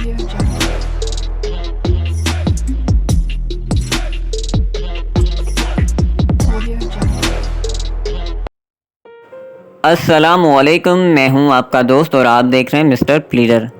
Audio Jungle. Audio Jungle. अस्सलामुअलैकुम, मैं हूं आपका दोस्त और आप देख रहे हैं मिस्टर प्लीडर।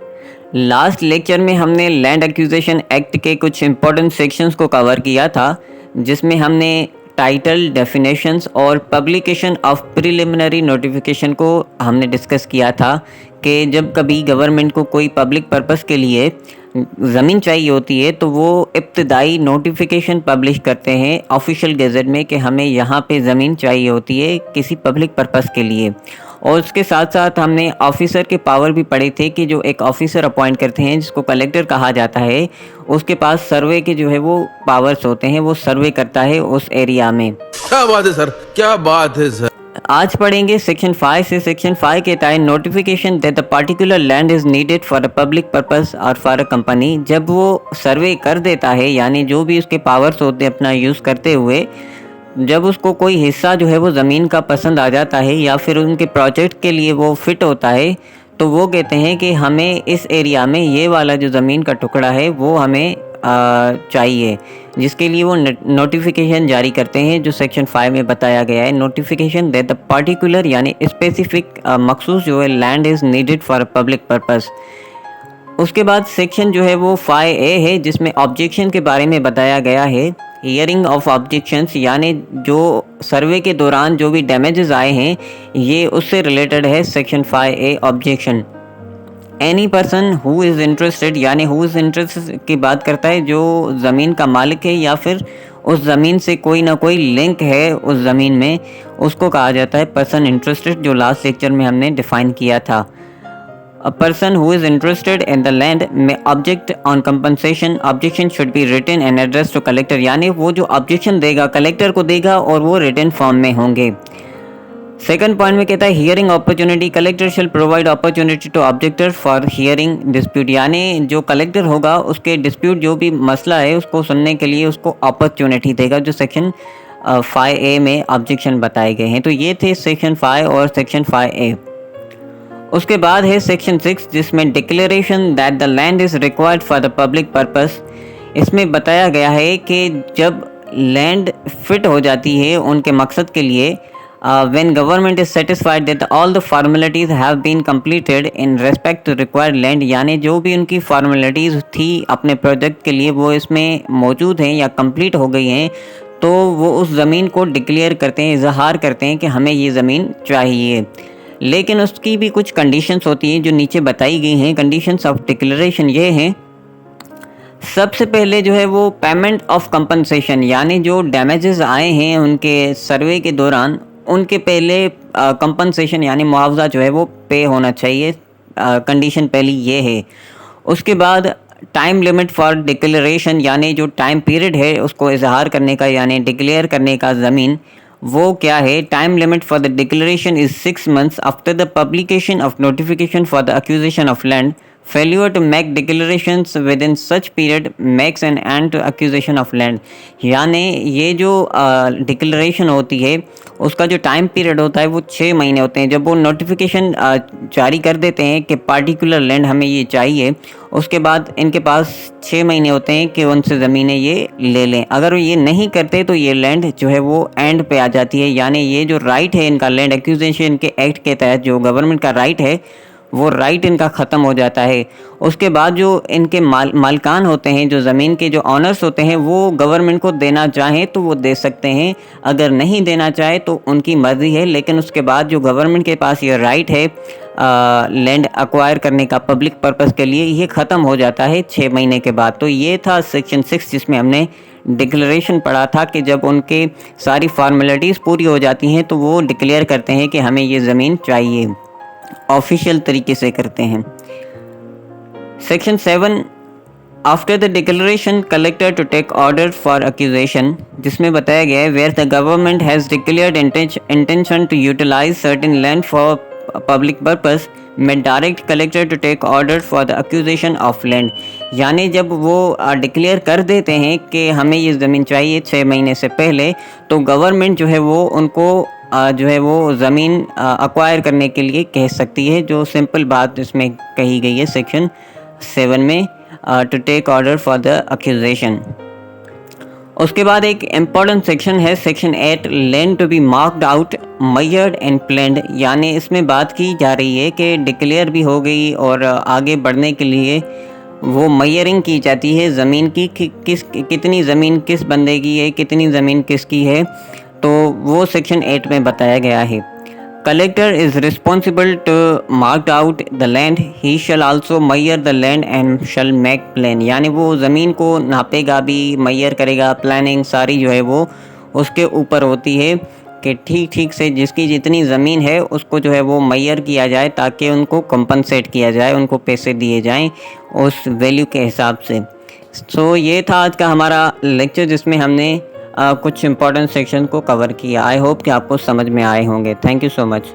लास्ट लेक्चर में हमने लैंड एक्विजिशन एक्ट के कुछ इम्पोर्टेंट सेक्शंस को कवर किया था, जिसमें हमने टाइटल, डेफिनेशंस और पब्लिकेशन ऑफ प्रिलिमिनरी नोटिफिकेशन को हमने डिस्कस किया था कि जब कभी गवर्नमेंट को कोई पब्लिक पर्पस के लिए ज़मीन चाहिए होती है तो वो इब्तदाई नोटिफिकेशन पब्लिश करते हैं ऑफिशियल गज़ट में कि हमें यहाँ पे ज़मीन चाहिए होती है किसी पब्लिक पर्पस के लिए। और उसके साथ साथ हमने ऑफिसर के पावर भी पढ़े थे कि जो एक ऑफिसर अपॉइंट करते हैं जिसको कलेक्टर कहा जाता है, उसके पास सर्वे के जो है वो पावर्स होते हैं, वो सर्वे करता है उस एरिया में। क्या बात है सर, क्या बात है सर। आज पढ़ेंगे सेक्शन 5 से। सेक्शन 5 के तहत notification that the particular land is needed for a public purpose और फॉर अ कंपनी। जब वो सर्वे कर देता है, यानी जो भी उसके पावर्स होते हैं अपना यूज़ करते हुए, जब उसको कोई हिस्सा जो है वो ज़मीन का पसंद आ जाता है या फिर उनके प्रोजेक्ट के लिए वो फिट होता है, तो वो कहते हैं कि हमें इस एरिया में ये वाला जो ज़मीन का टुकड़ा है वो हमें चाहिए, जिसके लिए वो नोटिफिकेशन जारी करते हैं जो सेक्शन 5 में बताया गया है। नोटिफिकेशन दैट द पर्टिकुलर यानी स्पेसिफिक मखसूस जो है land is needed for public purpose. उसके बाद सेक्शन जो है वो 5A है, जिसमें ऑब्जेक्शन के बारे में बताया गया है। हियरिंग ऑफ ऑब्जेक्शंस यानी जो सर्वे के दौरान जो भी डैमेजेस आए हैं, ये उससे रिलेटेड है section 5A objection. Any person who is interested यानी हु इज़ इंटरेस्टेड की बात करता है जो ज़मीन का मालिक है या फिर उस ज़मीन से कोई ना कोई लिंक है उस ज़मीन में, उसको कहा जाता है पर्सन इंटरेस्टेड, जो लास्ट लेक्चर में हमने डिफ़ाइन किया था। A person who is interested in the land may object on compensation. Objection should be written and addressed to collector. यानी वो जो ऑब्जेक्शन देगा कलेक्टर को देगा और वो रिटन फॉर्म में होंगे। सेकंड पॉइंट में कहता है hearing opportunity. Collector shall provide opportunity to objector for hearing dispute. यानी जो कलेक्टर होगा उसके डिस्प्यूट जो भी मसला है उसको सुनने के लिए उसको अपॉर्चुनिटी देगा, जो सेक्शन 5A में ऑब्जेक्शन बताए गए हैं। तो ये थे सेक्शन 5 और सेक्शन 5A। उसके बाद है सेक्शन 6, जिसमें declaration that the land is required for the public purpose. इसमें बताया गया है कि जब लैंड फिट हो जाती है उनके मकसद के लिए, when government is satisfied that all the formalities have been completed in respect to required land, यानी जो भी उनकी फॉर्मेलिटीज़ थी अपने प्रोजेक्ट के लिए वो इसमें मौजूद हैं या कंप्लीट हो गई हैं, तो वो उस ज़मीन को डिक्लेयर करते हैं, इजहार करते हैं कि हमें ये ज़मीन चाहिए। लेकिन उसकी भी कुछ कंडीशंस होती हैं जो नीचे बताई गई हैं। कंडीशंस ऑफ डिक्लेरेशन ये हैं, सबसे पहले जो है वो पेमेंट ऑफ कंपनसेशन, यानी जो डैमेजेस आए हैं उनके सर्वे के दौरान उनके पहले कंपनसेशन यानी मुआवजा जो है वो पे होना चाहिए। कंडीशन पहली ये है। उसके बाद टाइम लिमिट फॉर डिक्लेरेशन, यानी जो टाइम पीरियड है उसको इजहार करने का यानी डिक्लेयर करने का ज़मीन, वो क्या है। Time limit for the declaration is 6 months after the publication of notification for the acquisition of land. Failure to make declarations within such period makes an end to acquisition of land. यानी ये जो declaration होती है उसका जो time period होता है वो 6 महीने होते हैं। जब वो नोटिफिकेशन जारी कर देते हैं कि पार्टिकुलर लैंड हमें ये चाहिए, उसके बाद इनके पास 6 महीने होते हैं कि उनसे ज़मीनें ये ले लें। अगर वो ये नहीं करते तो ये लैंड जो है वो एंड पे आ जाती है, यानी ये जो राइट है इनका लैंड एक्विजिशन के एक्ट के तहत जो गवर्नमेंट का राइट है वो राइट इनका ख़त्म हो जाता है। उसके बाद जो इनके मालिकान होते हैं, जो ज़मीन के जो ऑनर्स होते हैं, वो गवर्नमेंट को देना चाहें तो वो दे सकते हैं, अगर नहीं देना चाहे तो उनकी मर्ज़ी है। लेकिन उसके बाद जो गवर्नमेंट के पास ये राइट है लैंड एक्वायर करने का पब्लिक पर्पस के लिए, ये ख़त्म हो जाता है 6 महीने के बाद। तो ये था सेक्शन 6, जिसमें हमने डिक्लेरेशन पढ़ा था कि जब उनके सारी फॉर्मेलिटीज़ पूरी हो जाती हैं तो वो डिक्लेयर करते हैं कि हमें ये ज़मीन चाहिए, ऑफिशियल तरीके से करते हैं। Section 7, after the declaration collector to take order for acquisition, जिसमें बताया गया है where the government has declared intention to utilize certain land for public purpose में direct collector to take order for the acquisition of land. यानी जब वो declare कर देते हैं कि हमें ये ज़मीन चाहिए 6 महीने से पहले, तो गवर्नमेंट जो है वो उनको जो है वो ज़मीन एक्वायर करने के लिए कह सकती है। जो सिंपल बात इसमें कही गई है सेक्शन 7 में to take order for the acquisition. उसके बाद एक इम्पॉर्टेंट सेक्शन है section 8, land to be marked out measured and planned, यानी इसमें बात की जा रही है कि डिक्लेयर भी हो गई और आगे बढ़ने के लिए वो मेजरिंग की जाती है ज़मीन की कि कितनी ज़मीन किस बंदे की है, कितनी ज़मीन किसकी है, तो वो सेक्शन 8 में बताया गया है। Collector is responsible to mark out the land, he shall also measure the land and shall make plan, यानी वो ज़मीन को नापेगा भी, मेजर करेगा, प्लानिंग सारी जो है वो उसके ऊपर होती है कि ठीक ठीक से जिसकी जितनी ज़मीन है उसको जो है वो मेजर किया जाए ताकि उनको कंपनसेट किया जाए, उनको पैसे दिए जाएं उस वैल्यू के हिसाब से। सो ये था आज का हमारा लेक्चर जिसमें हमने कुछ इंपॉर्टेंट सेक्शन को कवर किया। आई होप कि आपको समझ में आए होंगे। Thank you so much.